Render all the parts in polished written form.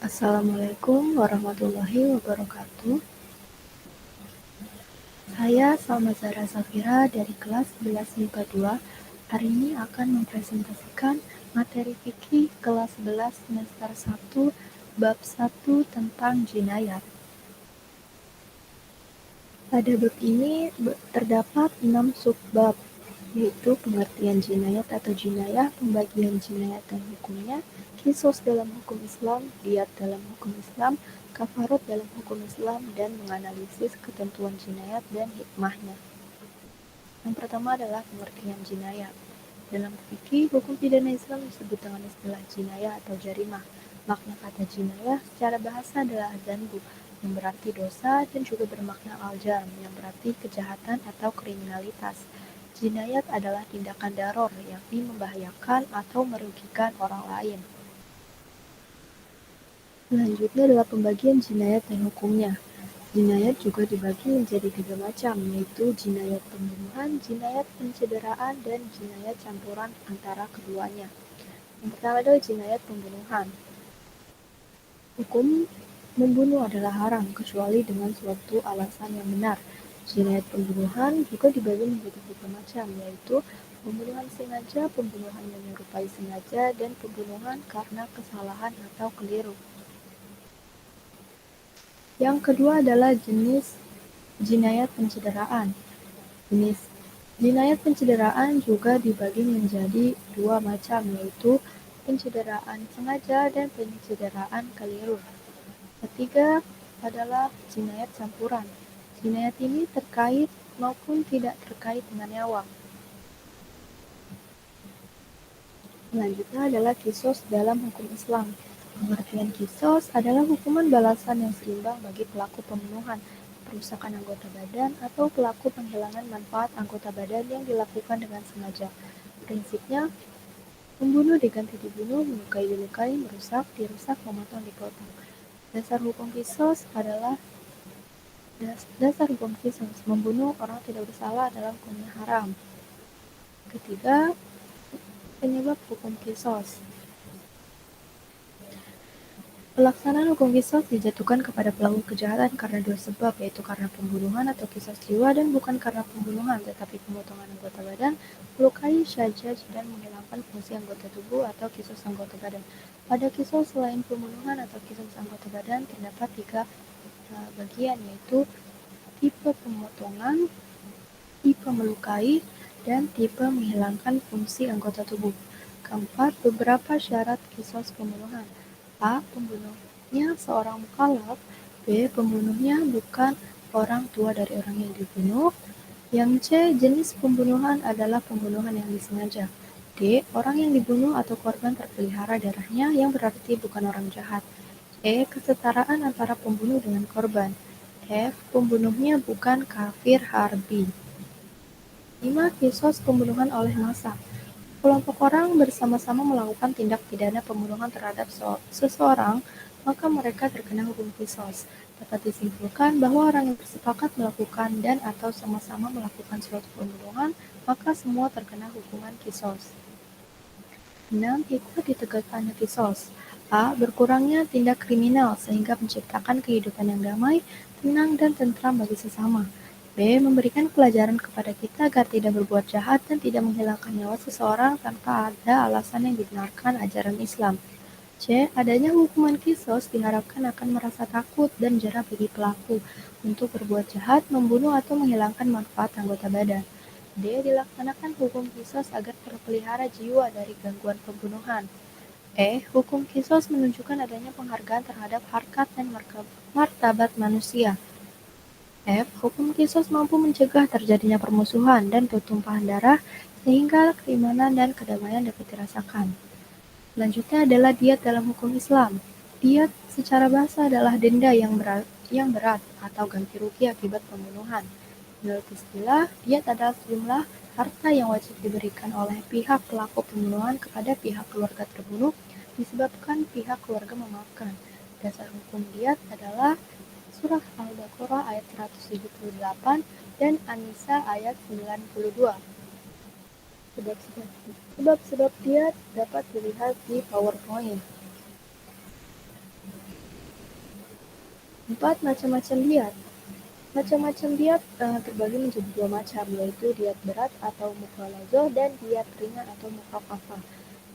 Assalamualaikum warahmatullahi wabarakatuh. Saya Salma Zahra Safira dari kelas 11 MIPA 2. Hari ini akan mempresentasikan materi fikih kelas 11 semester 1 bab 1 tentang jinayat. Pada bab ini terdapat 6 subbab, yaitu pengertian jinayat atau jinayah, pembagian jinayat dan hukumnya, kisos dalam hukum Islam, diyat dalam hukum Islam, kafarot dalam hukum Islam, dan menganalisis ketentuan jinayat dan hikmahnya. Yang pertama adalah pengertian jinayat. Dalam fikih, hukum pidana Islam disebut dengan istilah jinayah atau jarimah. Makna kata jinayah secara bahasa adalah dzanbu, yang berarti dosa, dan juga bermakna al-jarm, yang berarti kejahatan atau kriminalitas. Jinayat adalah tindakan daror, yakni membahayakan atau merugikan orang lain. Selanjutnya adalah pembagian jinayat dan hukumnya. Jinayat juga dibagi menjadi 3 macam, yaitu jinayat pembunuhan, jinayat pencederaan, dan jinayat campuran antara keduanya. Yang pertama adalah jinayat pembunuhan. Hukum membunuh adalah haram, kecuali dengan suatu alasan yang benar. Jinayat pembunuhan juga dibagi menjadi 3 macam, yaitu pembunuhan sengaja, pembunuhan yang menyerupai sengaja, dan pembunuhan karena kesalahan atau keliru. Yang kedua adalah jenis jinayat pencederaan. Jenis jinayat pencederaan juga dibagi menjadi 2 macam, yaitu pencederaan sengaja dan pencederaan keliru. Ketiga adalah jinayat campuran. Jinayat ini terkait maupun tidak terkait dengan nyawa. Selanjutnya adalah kisos dalam hukum Islam. Pengertian kisos adalah hukuman balasan yang seimbang bagi pelaku pembunuhan, perusakan anggota badan, atau pelaku penghilangan manfaat anggota badan yang dilakukan dengan sengaja. Prinsipnya, membunuh diganti dibunuh, melukai dilukai, merusak dirusak, memotong dipotong. Dasar hukum kisos adalah membunuh orang tidak bersalah adalah hukumnya haram. Ketiga, penyebab hukum kisos. Pelaksanaan hukum kisos dijatuhkan kepada pelaku kejahatan karena 2 sebab, yaitu karena pembunuhan atau kisos jiwa dan bukan karena pembunuhan, tetapi pemotongan anggota badan, melukai, syajaj, dan menghilangkan fungsi anggota tubuh atau kisos anggota badan. Pada kisos selain pembunuhan atau kisos anggota badan terdapat 3 bagian, yaitu tipe pemotongan, tipe melukai, dan tipe menghilangkan fungsi anggota tubuh. Keempat, beberapa syarat kisos pembunuhan. A. Pembunuhnya seorang mukallaf. B. Pembunuhnya bukan orang tua dari orang yang dibunuh. Yang C. Jenis pembunuhan adalah pembunuhan yang disengaja. D. Orang yang dibunuh atau korban terpelihara darahnya, yang berarti bukan orang jahat. E. Kesetaraan antara pembunuh dengan korban. F. Pembunuhnya bukan kafir harbi. 5. Kisos pembunuhan oleh massa. Kelompok orang bersama-sama melakukan tindak pidana pembunuhan terhadap seseorang, maka mereka terkena hukum kisos. Dapat disimpulkan bahwa orang yang bersepakat melakukan dan atau sama-sama melakukan suatu pembunuhan, maka semua terkena hukuman kisos. 6. Hikmah ditegakkannya kisos. A. Berkurangnya tindak kriminal sehingga menciptakan kehidupan yang damai, tenang, dan tentram bagi sesama. B. Memberikan pelajaran kepada kita agar tidak berbuat jahat dan tidak menghilangkan nyawa seseorang tanpa ada alasan yang dibenarkan ajaran Islam. C. Adanya hukuman kisos diharapkan akan merasa takut dan jera bagi pelaku untuk berbuat jahat, membunuh, atau menghilangkan manfaat anggota badan. D. Dilaksanakan hukum kisos agar terpelihara jiwa dari gangguan pembunuhan. E. Hukum kisos menunjukkan adanya penghargaan terhadap harkat dan martabat manusia. F. Hukum kisos mampu mencegah terjadinya permusuhan dan pertumpahan darah sehingga keimanan dan kedamaian dapat dirasakan. Selanjutnya adalah diyat dalam hukum Islam. Diyat secara bahasa adalah denda yang berat atau ganti rugi akibat pembunuhan. Menurut istilah, diyat adalah sejumlah harta yang wajib diberikan oleh pihak pelaku pembunuhan kepada pihak keluarga terbunuh disebabkan pihak keluarga memaafkan. Dasar hukum diyat adalah Surah Al-Baqarah ayat 178 dan An-Nisa ayat 92. Sebab-sebab diyat dapat dilihat di PowerPoint. 4. Macam-macam diet. Macam-macam diet terbagi menjadi dua macam, yaitu diet berat atau mukolazo dan diet ringan atau mukafafah.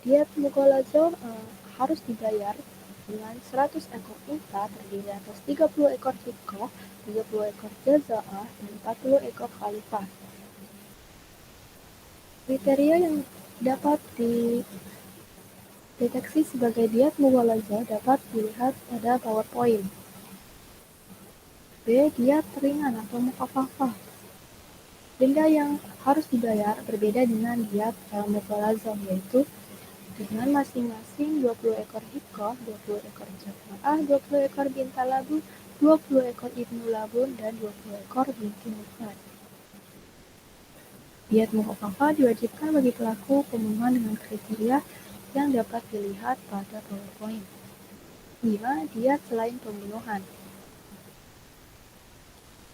Diet mukolazo harus dibayar dengan 100 ekor unta terdiri atas 30 ekor hikoh, 30 ekor jaza'ah, dan 40 ekor khalifah. Kriteria yang dapat dideteksi sebagai diet mukolazo dapat dilihat pada PowerPoint. B. Diet ringan atau mukafafah. Denda yang harus dibayar berbeda dengan diet mukolazo, yaitu dengan masing-masing 20 ekor hikoh, 20 ekor jaza'ah, 20 ekor binta labu, 20 ekor ibnu labun, dan 20 ekor binti mufrad. Diet mukafafah diwajibkan bagi pelaku pembunuhan dengan kriteria yang dapat dilihat pada PowerPoint. 5. Diet selain pembunuhan.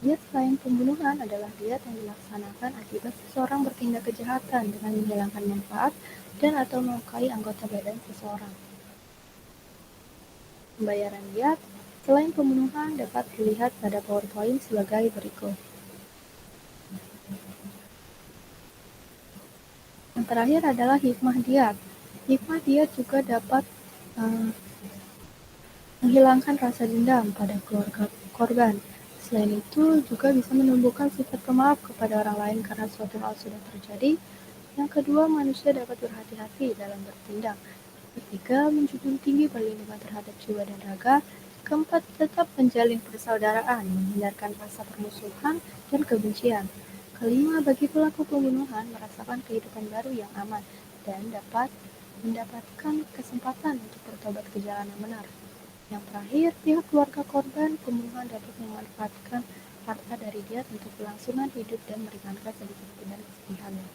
Diet selain pembunuhan adalah diet yang dilaksanakan akibat seseorang bertindak kejahatan dengan menghilangkan manfaat dan atau melukai anggota badan seseorang. Pembayaran diet selain pembunuhan dapat dilihat pada PowerPoint sebagai berikut. Yang terakhir adalah hikmah diet. Hikmah diet juga dapat menghilangkan rasa dendam pada keluarga korban. Selain itu, juga bisa menumbuhkan sifat pemaaf kepada orang lain karena suatu hal sudah terjadi. Yang kedua, manusia dapat berhati-hati dalam bertindak. Ketiga, menjunjung tinggi perlindungan terhadap jiwa dan raga. Keempat, tetap menjalin persaudaraan, menghindarkan rasa permusuhan dan kebencian. Kelima, bagi pelaku pembunuhan merasakan kehidupan baru yang aman dan dapat mendapatkan kesempatan untuk bertobat ke jalan yang benar. Yang terakhir, pihak keluarga korban pembunuhan dapat memanfaatkan harta dari diet untuk kelangsungan hidup dan meringankan sedikit beban kesedihannya.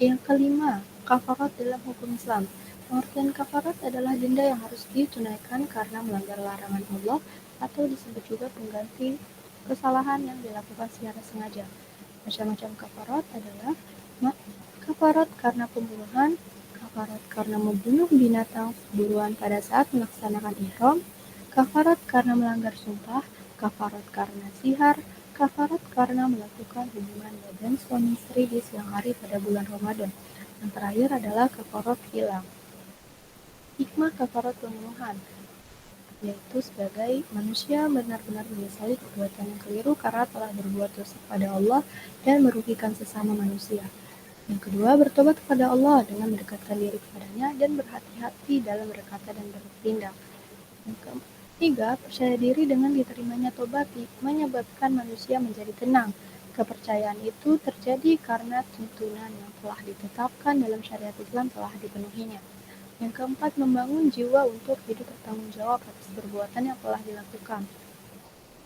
Yang kelima, kafarat dalam hukum Islam. Pengertian kafarat adalah denda yang harus ditunaikan karena melanggar larangan Allah atau disebut juga pengganti kesalahan yang dilakukan secara sengaja. Macam-macam kafarat adalah kafarat karena pembunuhan, kafarat karena membunuh binatang buruan pada saat melaksanakan ihram, kafarat karena melanggar sumpah, kafarat karena sihar, kafarat karena melakukan hubungan badan suami istri di siang hari pada bulan Ramadan. Yang terakhir adalah kafarat hilang. Hikmah kafarat pembunuhan, yaitu sebagai manusia benar-benar menyesali perbuatan yang keliru karena telah berbuat dosa kepada Allah dan merugikan sesama manusia. Yang kedua, bertobat kepada Allah dengan mendekatkan diri kepadanya dan berhati-hati dalam berkata dan bertindak. Yang ketiga, percaya diri dengan diterimanya tobat menyebabkan manusia menjadi tenang. Kepercayaan itu terjadi karena tuntunan yang telah ditetapkan dalam syariat Islam telah dipenuhinya. Yang keempat, membangun jiwa untuk hidup bertanggung jawab atas perbuatan yang telah dilakukan.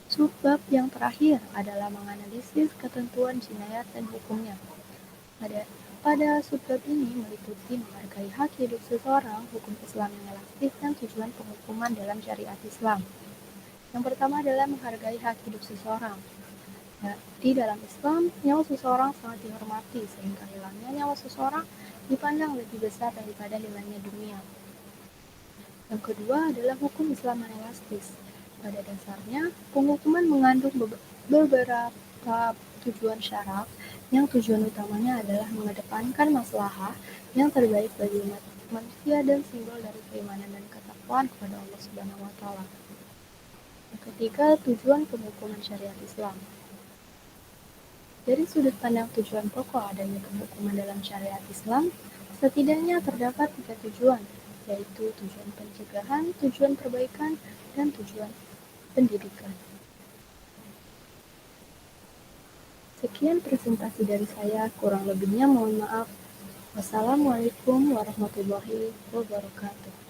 Subbab yang terakhir adalah menganalisis ketentuan jinayat dan hukumnya. Pada subbab ini meliputi menghargai hak hidup seseorang, hukum Islam yang elastis, dan tujuan penghukuman dalam syariat Islam. Yang pertama adalah menghargai hak hidup seseorang. Di dalam Islam, nyawa seseorang sangat dihormati, sehingga hilangnya nyawa seseorang dipandang lebih besar daripada hilangnya dunia. Yang kedua adalah hukum Islam yang elastis. Pada dasarnya, penghukuman mengandung beberapa tujuan syarak, yang tujuan utamanya adalah mengedepankan maslahah yang terbaik bagi umat manusia dan simbol dari keimanan dan ketakwaan kepada Allah Subhanahu wa Ta'ala. Yang ketiga, tujuan penghukuman syariat Islam. Dari sudut pandang tujuan pokok adanya penghukuman dalam syariat Islam, setidaknya terdapat 3 tujuan, yaitu tujuan pencegahan, tujuan perbaikan, dan tujuan pendidikan. Sekian presentasi dari saya, kurang lebihnya mohon maaf. Wassalamualaikum warahmatullahi wabarakatuh.